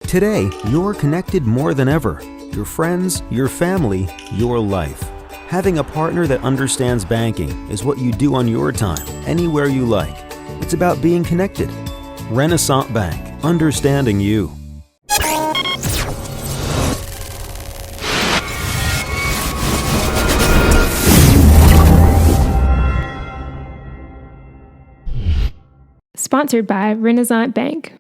Today, you're connected more than ever. Your friends, your family, your life. Having a partner that understands banking is what you do on your time, anywhere you like. It's about being connected. Renaissance Bank, understanding you. Sponsored by Renaissance Bank.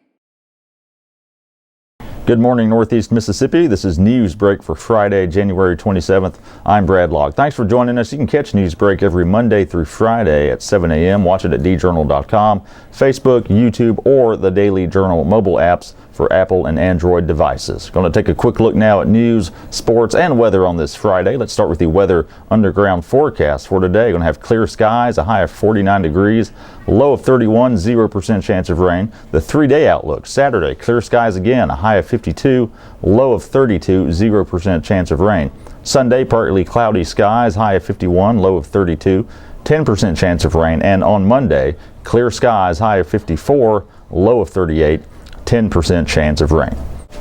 Good morning, Northeast Mississippi. This is Newsbreak for Friday, January 27th. I'm Brad Locke. Thanks for joining us. You can catch Newsbreak every Monday through Friday at 7 a.m. Watch it at djournal.com, Facebook, YouTube, or the Daily Journal mobile apps for Apple and Android devices. Going to take a quick look now at news, sports, and weather on this Friday. Let's start with the weather underground forecast for today. Going to have clear skies, a high of 49 degrees, low of 31, 0% chance of rain. The 3-day outlook, Saturday, clear skies again, a high of 52, low of 32, 0% chance of rain. Sunday, partly cloudy skies, high of 51, low of 32, 10% chance of rain. And on Monday, clear skies, high of 54, low of 38, 10% chance of rain.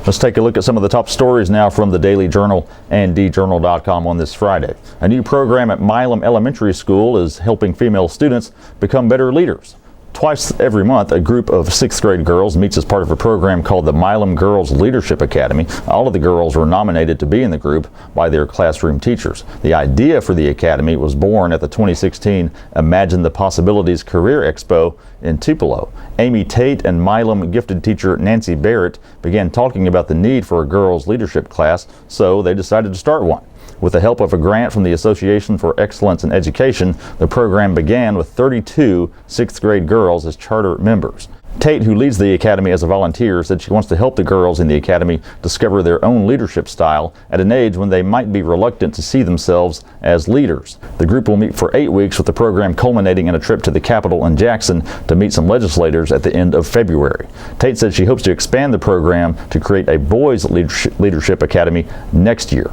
Let's take a look at some of the top stories now from the Daily Journal and djournal.com on this Friday. A new program at Milam Elementary School is helping female students become better leaders. Twice every month, a group of 6th grade girls meets as part of a program called the Milam Girls Leadership Academy. All of the girls were nominated to be in the group by their classroom teachers. The idea for the academy was born at the 2016 Imagine the Possibilities Career Expo in Tupelo. Amy Tate and Milam gifted teacher Nancy Barrett began talking about the need for a girls leadership class, so they decided to start one. With the help of a grant from the Association for Excellence in Education, the program began with 32 6th grade girls as charter members. Tate, who leads the academy as a volunteer, said she wants to help the girls in the academy discover their own leadership style at an age when they might be reluctant to see themselves as leaders. The group will meet for 8 weeks, with the program culminating in a trip to the Capitol in Jackson to meet some legislators at the end of February. Tate said she hopes to expand the program to create a boys' leadership academy next year.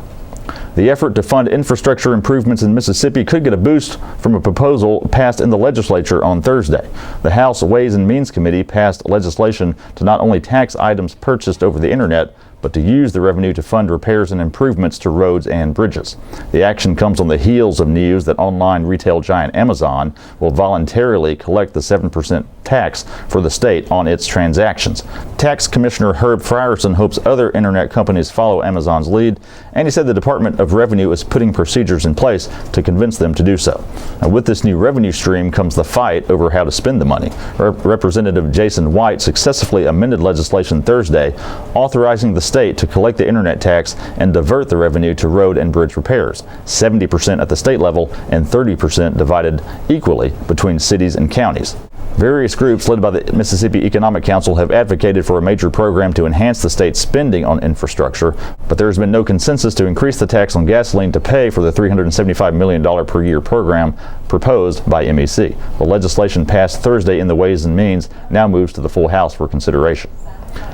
The effort to fund infrastructure improvements in Mississippi could get a boost from a proposal passed in the legislature on Thursday. The House Ways and Means Committee passed legislation to not only tax items purchased over the internet, but to use the revenue to fund repairs and improvements to roads and bridges. The action comes on the heels of news that online retail giant Amazon will voluntarily collect the 7% tax for the state on its transactions. Tax Commissioner Herb Frierson hopes other internet companies follow Amazon's lead, and he said the Department of Revenue is putting procedures in place to convince them to do so. And with this new revenue stream comes the fight over how to spend the money. Representative Jason White successfully amended legislation Thursday, authorizing the state to collect the internet tax and divert the revenue to road and bridge repairs, 70% at the state level and 30% divided equally between cities and counties. Various groups led by the Mississippi Economic Council have advocated for a major program to enhance the state's spending on infrastructure, but there has been no consensus to increase the tax on gasoline to pay for the $375 million per year program proposed by MEC. The legislation passed Thursday in the Ways and Means now moves to the full House for consideration.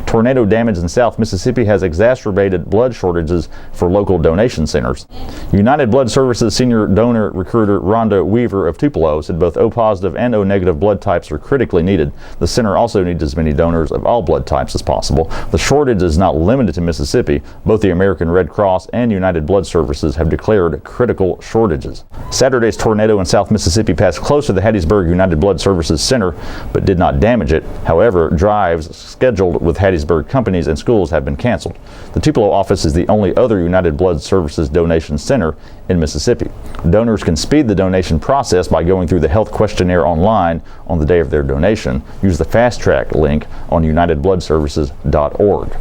Tornado damage in South Mississippi has exacerbated blood shortages for local donation centers. United Blood Services senior donor recruiter Rhonda Weaver of Tupelo said both O positive and O negative blood types are critically needed. The center also needs as many donors of all blood types as possible. The shortage is not limited to Mississippi. Both the American Red Cross and United Blood Services have declared critical shortages. Saturday's tornado in South Mississippi passed close to the Hattiesburg United Blood Services Center, but did not damage it. However, drives scheduled with Hattiesburg companies and schools have been canceled. The Tupelo office is the only other United Blood Services donation center in Mississippi. Donors can speed the donation process by going through the health questionnaire online on the day of their donation. Use the Fast Track link on unitedbloodservices.org.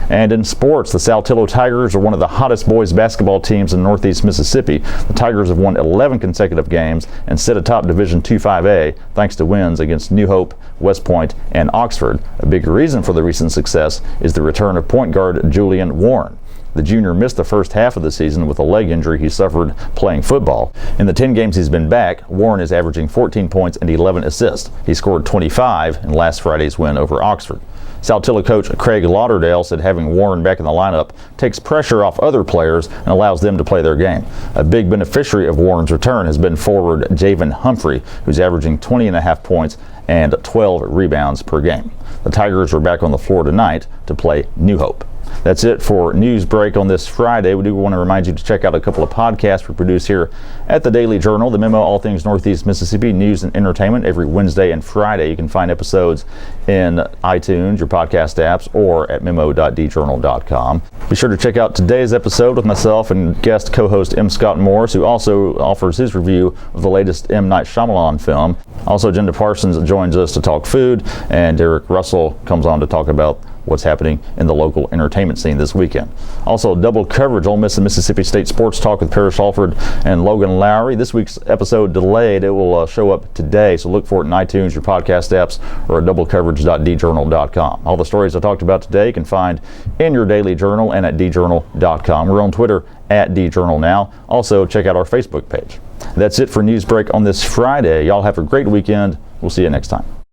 And in sports, the Saltillo Tigers are one of the hottest boys basketball teams in Northeast Mississippi. The Tigers have won 11 consecutive games and sit atop Division II 5A thanks to wins against New Hope, West Point, and Oxford. A big reason for the recent success is the return of point guard Julian Warren. The junior missed the first half of the season with a leg injury he suffered playing football. In the 10 games he's been back, Warren is averaging 14 points and 11 assists. He scored 25 in last Friday's win over Oxford. Saltillo coach Craig Lauderdale said having Warren back in the lineup takes pressure off other players and allows them to play their game. A big beneficiary of Warren's return has been forward Javen Humphrey, who's averaging 20.5 points, and 12 rebounds per game. The Tigers are back on the floor tonight to play New Hope. That's it for Newsbreak on this Friday. We do want to remind you to check out a couple of podcasts we produce here at the Daily Journal. The Memo, all things Northeast Mississippi, news and entertainment every Wednesday and Friday. You can find episodes in iTunes, your podcast apps, or at memo.djournal.com. Be sure to check out today's episode with myself and guest co-host M. Scott Morris, who also offers his review of the latest M. Night Shyamalan film. Also, Jenda Parsons joins us to talk food, and Derek Russell comes on to talk about what's happening in the local entertainment scene this weekend. Also, double coverage, Ole Miss and Mississippi State Sports Talk with Parrish Alford and Logan Lowry. This week's episode delayed. It will show up today, so look for it in iTunes, your podcast apps, or at doublecoverage.djournal.com. All the stories I talked about today you can find in your daily journal and at djournal.com. We're on Twitter at djournalnow. Also, check out our Facebook page. That's it for Newsbreak on this Friday. Y'all have a great weekend. We'll see you next time.